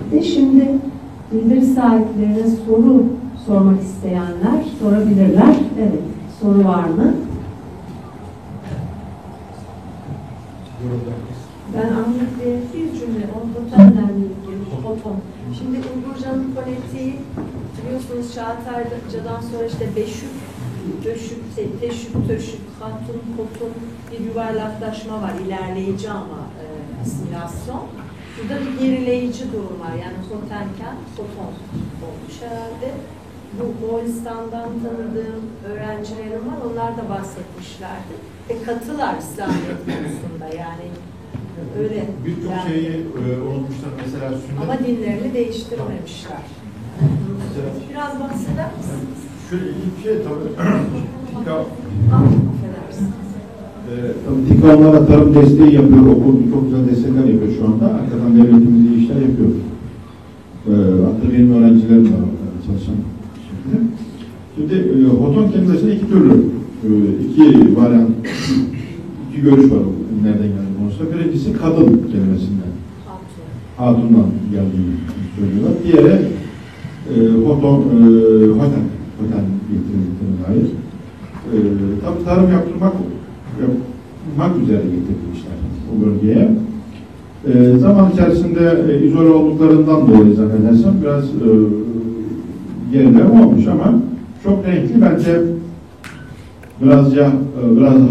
etti. Şimdi bildiri sahiplerine soru sormak isteyenler sorabilirler. Evet, soru var mı? Ben Ahmet Bey'e bir cümle, fotonla ilgili, foton. Şimdi Uygurcanın fonetiği, biliyorsunuz Çağatay'dan sonra işte beşük, döşük, teşük, töşük, hatun, kotun bir yuvarlaklaşma var, ilerleyici ama asimilasyon. Burada bir gerileyici durum var, yani fotenken foton olmuş herhalde. Bu Moğolistan'dan tanıdığım öğrencilerim var, onlar da bahsetmişlerdi. Ve katılar İslamiyet konusunda yani. Öyle. Birçok yani, şeyi unutmuşlar mesela sünnet. ama dinlerini değiştirmemişler. Biraz bahseder misiniz? Şöyle ilk şey tabii. Tabii TİKA'lara tarım desteği yapıyor, okul çok güzel destekler yapıyor şu anda. Arkadan devletimiz iyi işler yapıyor. Hatta benim öğrencilerim var çalışan şimdi. Şimdi hoton kelimesinde iki türlü, iki varyant, iki görüş var nereden geldiği konusunda. Birincisi kadın kelimesinden. Hatun'dan geldiğini söylüyorlar. Diğeri hoten getirildiğine dair. Tabii tarım yapmak üzere getirilmişler o bölgeye. Zaman içerisinde izole olduklarından dolayı zannedersem biraz gerileme olmuş ama çok renkli bence biraz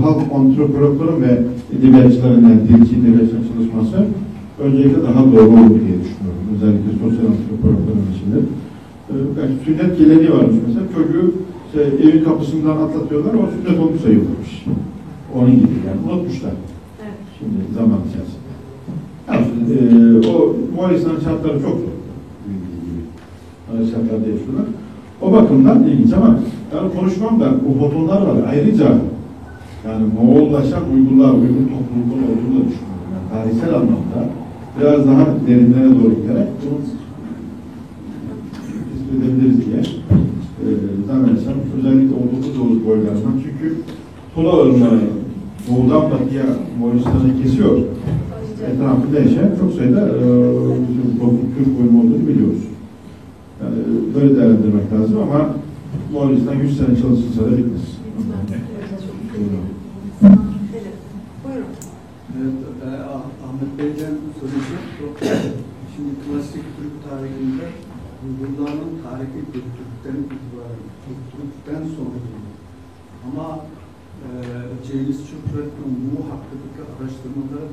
halk antropologların ve edebiyatçıların, yani dilci edebiyatçıların çalışması öncelikle daha doğru olur diye düşünüyorum. Özellikle sosyal antropologların içinde. Yani sünnet geleneği varmış mesela, çocuğu evin kapısından atlatıyorlar, o sünnet olmuş sayılmış. Onun gibi yani unutmuşlar. Evet. Şimdi zaman içerisinde. Yani, o Moğolistan'ın şartları çok zor. Bildiği gibi. Öyle şartlarda yaşıyorlar. O bakımdan ilginç ama yani konuşmamda o fotonlar var. Ayrıca yani Moğollaşan Uygurlar, Uygur topluluğunun olduğunu da düşünüyorum. Yani tarihsel anlamda biraz daha derinlere doğru giderek bunu tespit edebiliriz diye zannedersem özellikle Doğu boylarından, çünkü Tula ırmağı doğudan batıya Moğolistan'ı kesiyor. Etrafında yaşayan çok sayıda Türk boyumu olduğunu biliyoruz. Yani böyle değerlendirmek lazım ama Moğolistan 100 sene çalışırsa da bitmez. Buyurun. Evet, Ahmet Bey'den soracağım. Şimdi klasik Türk tarihinde Uygurların tarihi Türk'ten itibaren, Türk'ten sonra ama Cengiz Çöpret'in bu hakkındaki araştırmalara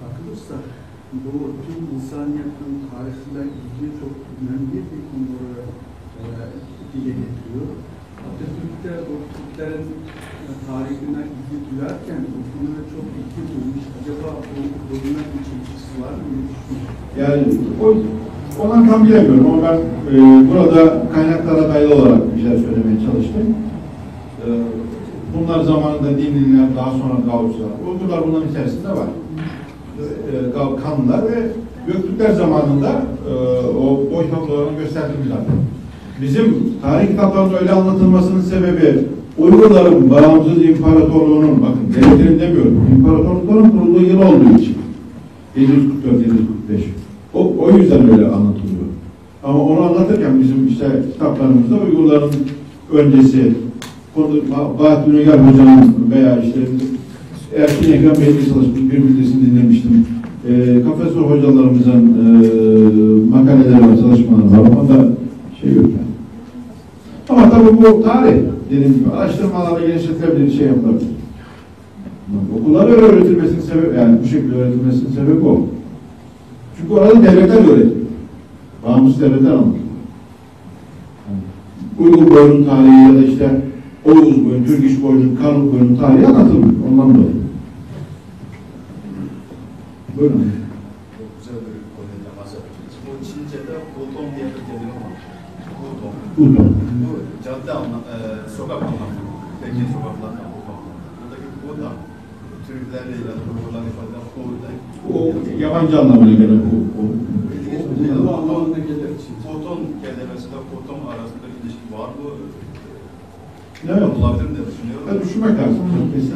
bakılırsa bu tüm insaniyetin tarihiyle ilgili çok önemli bir konuları dile getiriyor. Atatürk'te o Türklerin tarihine ilgi duyarken bu konuya çok ilgi duymuş. Acaba bu konuyla bir çelişkisi var mı? Yani ondan tam bilemiyorum ama ben burada kaynaklara dayalı olarak bir şey söylemeye çalıştım. Bunlar zamanında Dinliler, daha sonra Gavuzlar. Uygurlar bunların içerisinde var. Kanlılar ve Göktürkler zamanında o boş tablolarını gösterdiğimiz zaten. Bizim tarih kitaplarında öyle anlatılmasının sebebi Uygurların bağımsız imparatorluğunun, bakın devletlerin demiyorum, imparatorlukların kurulduğu yıl olduğu için 744-745. O yüzden öyle anlatılıyor. Ama onu anlatırken bizim işte kitaplarımızda Uygurların öncesi, Bahattin Uygar Hoca'nın veya işte Erkin Ekrem Bey'le çalışmış bir bilgisini dinlemiştim. Kafesör hocalarımızın makaleleri var, çalışmaları var. Onda şey yok yani. Ama tabii bu tarih, dediğim gibi araştırmalarla genişletilebilir, şey yapılabilir. Okullara öğretilmesinin sebebi, yani bu şekilde öğretilmesinin sebebi o. Çünkü orada devletler öğretiyor. Bağımsız devletler anlatıyor. Yani, Uygur boyunun tarihi ya da işte Oğuz boyunun, Türk iş boyunun, Karluk boyunun tarihi anlatılmıyor. Ondan dolayı. Buyurun. Çok güzel bir konuda bahsettiniz. Bu Çince'de Buton diye bir kelime var. Buton. Bu cadde sokak anlamı. Peki sokaklardan Buton. Buradaki Buton, Türklerle ilgili Uygurlarla ifade o yabancı anlamına gelen bu. Bu anlamına gelir. Buton kelimesiyle Buton arasında ilişki var mı? Evet. Olabilir mi diye düşünüyorum. Yani düşünmek lazım.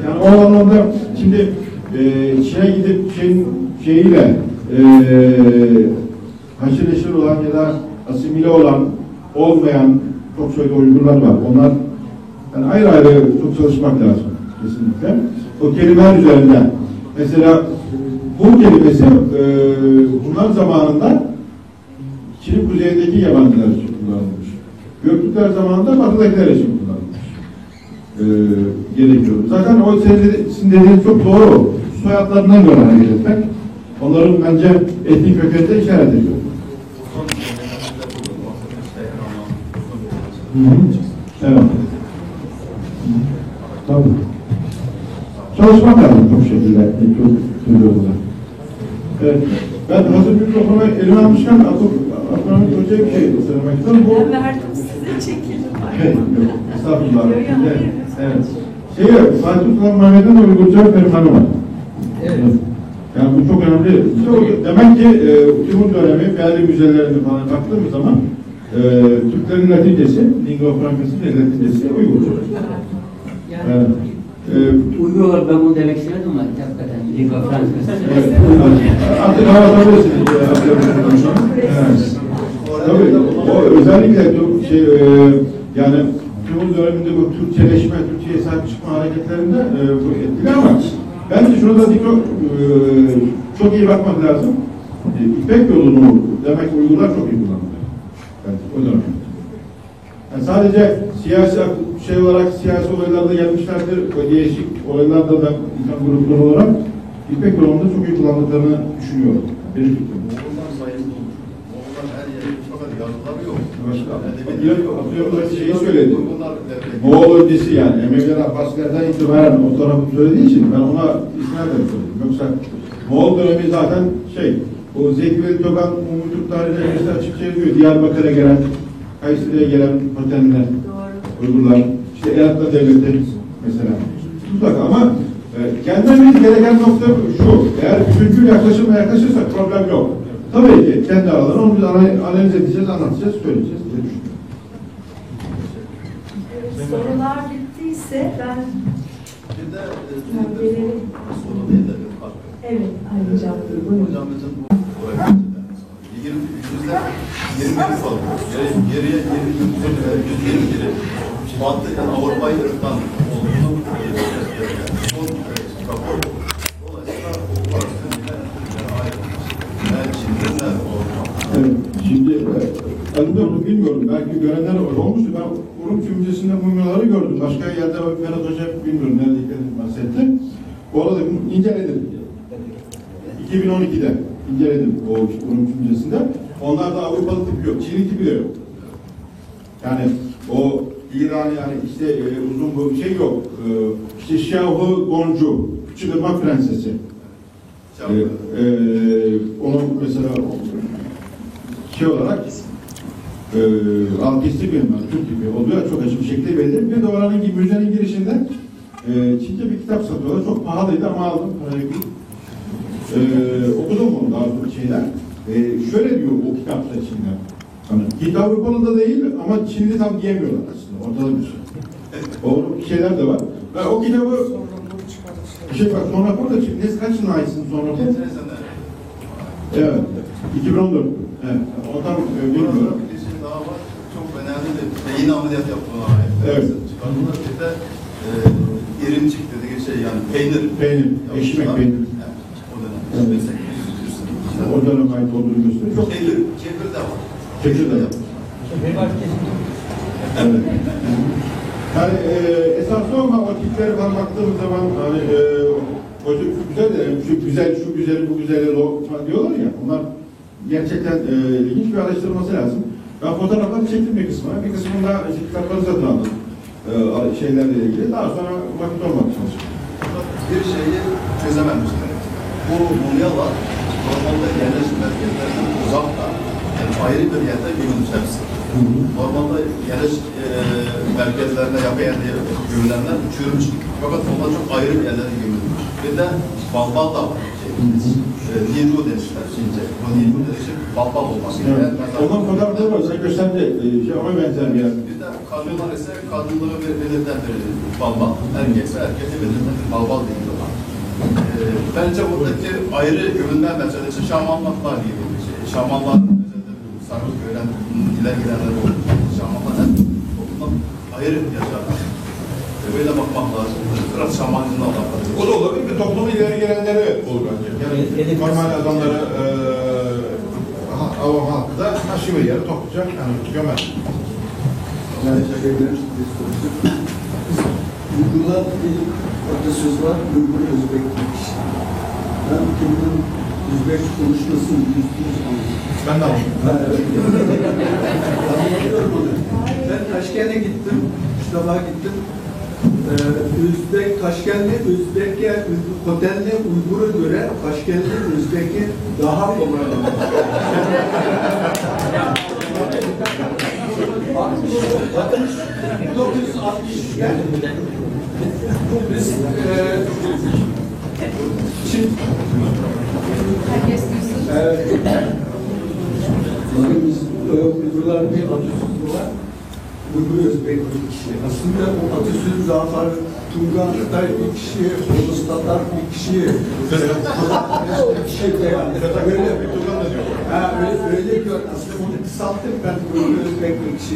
Yani o anlamda şimdi şeye gidip şeyiyle haşır neşir olan ya da asimile olan, olmayan çok sayıda Uygurlar var. Onlar yani ayrı ayrı çok çalışmak lazım kesinlikle. O kelimeler üzerinde mesela bu kelimesi bunlar zamanında Çin'in kuzeyindeki yabancılar için kullanılmış. Göktürkler zamanında batıdakiler için kullanılmış. Gerekiyor. Zaten o sizin dediğiniz çok doğru. Soyadlarından göre hareket etmek. Onların bence etnik kökeninde işaret ediyor. Evet. Tabii. Çalışmak lazım çok şekilde. Çok türlü. Evet. Ben hazır mikrofonu elime almışken Abdülhamit Hoca'ya bir şey söylemek istiyorum. Ben verdim size, çekildim. Estağfurullah. Yok, yok, hayır. Evet. Fatih Sultan Mehmet'in Uygurca fermanı var. Evet. Yani bu çok önemli. Demek ki Timur dönemi, değerli müzelerine falan baktığımız zaman Türklerin Latincesi, lingua francası'nın Latincesi Uygurca. Evet. Uygur olarak ben bunu demek istemedim ama hakikaten lingua francası. Evet. Artık anlatabilirsiniz. Evet. Tabii. O özellikle yani Timur döneminde bu Türkçeleşme, Türkçe'ye sahip çıkma hareketlerinde bu etkili ama bence şuna da çok iyi bakmak lazım. İpek yolunu demek Uygurlar çok iyi kullandı. Yani o dönem. Yani sadece siyasi olarak siyasi olaylarda gelmişlerdir ve değişik olaylarda da insan grupları olarak İpek yolunda çok iyi kullandıklarını düşünüyorum. Benim fikrim. Moğollar sayılı olur. Moğollar her yere fakat yazıları yok. Başka şeyi söyledi. Moğol öncesi yani Emeviler Abbasilerden itibaren o tarafı söylediği için ben ona isnaden söyledim. Yoksa Moğol dönemi zaten o Zeki Veli Togan Umut Türk tarihine mesela açıkça diyor. Diyarbakır'a gelen, Kayseri'ye gelen patenler, Uygurlar, işte Elat'ta devleti mesela. Tuzak ama kendimiz gereken nokta şu, eğer bütüncül yaklaşırsak problem yok. Tabii ki kendi aralarını onu biz analiz edeceğiz, anlatacağız, söyleyeceğiz diye düşünüyorum. Sorular bittiyse ben Bir de gelelim. soru değil de bir fark. Evet, ayrıca buyurun. Hocamızın oraya 20 falan. Geriye 120 Batı yani Avrupa'yı ırktan olduğunu son rapor. Dolayısıyla o parçası bile ayrılmış. Yani Çin'de Evet, şimdi adını bilmiyorum, belki görenler olmuştu. Ben Urumçi Müzesi'nde mumyaları gördüm. Başka yerde Ferhat Hoca bilmiyorum nerede bahsetti. Orada inceledim. 2012'de inceledim o Urumçi Müzesi'nde. Onlarda Avrupalı tipi yok, Çinli tipi de yok. Yani o İran yani işte uzun bir şey yok. İşte Şahı Goncu, Küçükırmak Prensesi. Onu mesela olarak algısı bir Türk gibi oluyor. Çok açık bir şekilde belli. Bir de oranın müzenin girişinde Çince bir kitap satıyorlar. Çok pahalıydı ama aldım. Okudum onu daha sonra şeyler. Şöyle diyor o kitapta Çin'de. Hani kitabı konuda değil ama Çinli tam diyemiyorlar aslında. Ortada bir şey. O şeyler de var. Ve o kitabı bak sonra burada ne kaç yıl aitsın sonra bu? Evet. 2014. Evet. O tam bilmiyorum. Bir şey daha var. Çok önemli de beyin ameliyat yaptılar. Evet. Çıkardılar. Bir de irimcik dediği şey yani peynir. Peynir. Eşmek peynir. Evet. O dönem. Evet. O dönem ait olduğunu gösteriyor. Çok Kebir de var. Kebir de var. Evet. Yani esaslı ama o tiplere baktığımız zaman hani hoca şu güzel bu güzel diyorlar ya onlar gerçekten ilginç bir araştırması lazım. Ben fotoğrafları çektim bir kısmına. Bir kısmında kitapları satın aldım. Şeylerle ilgili. Daha sonra vakit olmadı çalışıyor. Bir şeyi çözememişler. Bu mumyalar normalde yerleşim merkezlerinden uzakta, yani ayrı bir yerde gömülmüş hepsi. Normalde yerleşim merkezlerine yapı yerde gömülenler uçurmuş. Fakat onlar çok ayrı bir yerlerde gömülmüş. Bir de balbal da var. Niru demişler Çince. O Niru dediği balbal olması. Evet. Ondan fotoğrafları var. Sen gösterdi. Ona benzer bir yer. Bir de kadınlar ise kadınlığı belirten bir balbal. Erkekse erkekse belirten bir balbal diyorlar. Bence buradaki ayrı gömülme meselesi şamanlıklar gibi bir şey. Şamanlar Sarıköy'den ileri gidenler oldu. Şamanlar toplumdan ayrı yaşarlar. Böyle bakmak lazım. Biraz şamanizmle alakalı. O da olabilir mi? Toplumun ileri gelenleri olur bence. Yani normal adamları o halkı da taşı ve yere topluca yani gömer. Yani şeyler bir sorusu. Uygurlar bir atasöz var. Uygur Özbek kişi. Ben kimin Özbek konuşmasını yüzsüz anladım. Ben de anladım. Ben Taşkent'e gittim. Mustafa'ya gittim. Özbek, Taşkentli, Özbek'e, Kotenli, Uygur'a göre Taşkentli, Özbek'i daha kolay. Bakın 1960'ken biz şimdi Herkes duysun. bakın biz Uygurların bir atasözü var. Uygur Özbek bir kişi. Aslında o atasözü zaten Tungan Kıtay bir kişi, Oğuz Tatar bir kişi, bir kişi de yani. Öyle diyor. Aslında onu kısalttık ben Uygur Özbek bir kişi.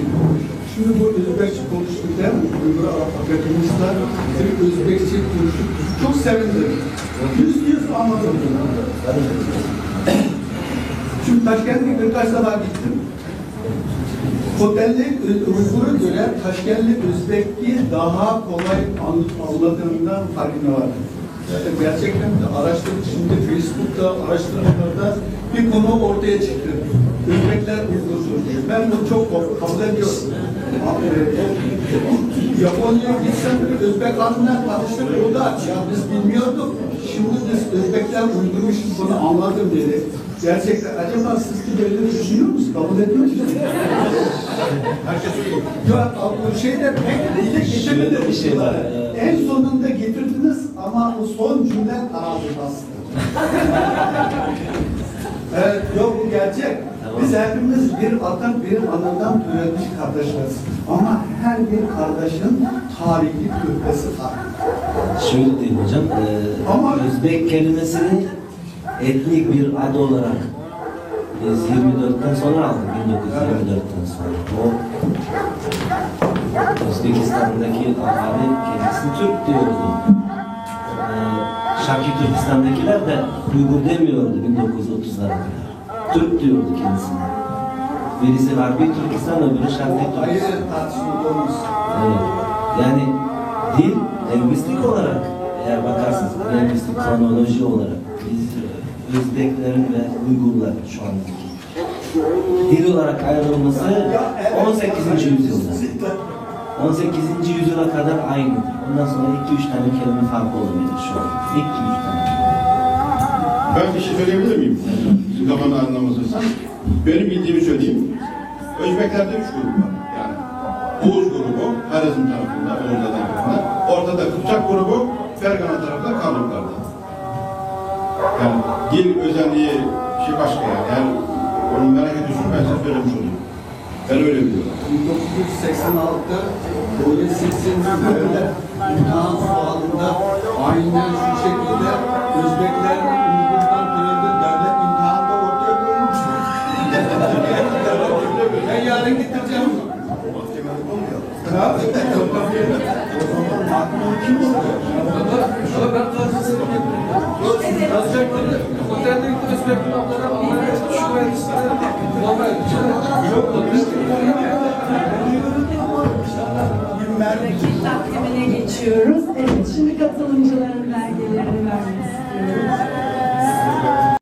Şimdi bu Özbekçe konuştuktan Uygur Akademistler bizim Özbekçe konuştuk. Çok sevindim. %100 anladım. Şimdi Taşkent'e birkaç defa gittim. Kotelli Uygur'a göre Taşkentli Özbek'i daha kolay anladığından farkına vardım. Yani gerçekten de araştırdık. Şimdi Facebook'ta araştırmalarda bir konu ortaya çıktı. Özbekler Uygur'dur diye. Ben bunu çok kabul ediyorum. Japonya'ya gitsem bir Özbek hanımla tanıştık. O da ya biz bilmiyorduk. Şimdi biz Özbekler Uygur'muş bunu anladım dedi. Gerçekten acaba siz de böyle düşünüyor musunuz? Kabul ediyor musunuz? Herkes uygun. Ya bu şeyde pek dile getirmedi bir şey var. En sonunda getirdiniz ama o son cümle kaldı aslında. Evet, yok bu gerçek. Biz hepimiz bir atan, bir anadan türemiş kardeşleriz. Ama her bir kardeşin tarihi kökesi farklı. Şöyle diyeyim hocam, Özbek kelimesini etnik bir ad olarak biz 24'ten sonra aldık, 1924'ten sonra. O Özbekistan'daki ahali kendisini Türk diyordu. Şarkı Türkistan'dakiler de Uygur demiyordu 1930'lara kadar. Türk diyordu kendisine. Birisi Harbi Türkistan, öbürü Şarkı Türkistan. Hayır, tartışmalı olmuş. Evet. Yani dil, lingüistik olarak eğer bakarsınız, lingüistik kronoloji olarak biz Özbeklerin ve Uygurlar şu andaki dil olarak ayrılması 18. yüzyılda. 18. yüzyıla kadar aynıdır. Ondan sonra 2-3 tane kelime farklı olabilir şu an. 2-3 tane. Ben bir şey söyleyebilir miyim? Sizin kafanı anlamasınız. Benim bildiğimi söyleyeyim. Özbeklerde 3 grup var. Yani Oğuz grubu, Harizm tarafında, Oğuz'dan tarafında. Ortada Kıpçak grubu, Fergana tarafında, Karluklar'da. Yani dil özelliği şey başka yani. Yani onu merak ediyorsun, ben size söylemiş olayım. Ben öyle biliyorum. 1986'da böyle 80'de böyle imtihan sualında aynen şu şekilde Özbekler Uygur'dan türedi devlet imtihanda ortaya koymuş. Ben yarın getireceğim. Mahkemede olmuyor. Ha? O zaman mahkum kim oluyor? Ama ben tartışsızlık yapıyorum. Yazacakları otelde gittim Özbek kulüplerine onlara şu mühendislere normal yok da biz Vakit takvimine geçiyoruz.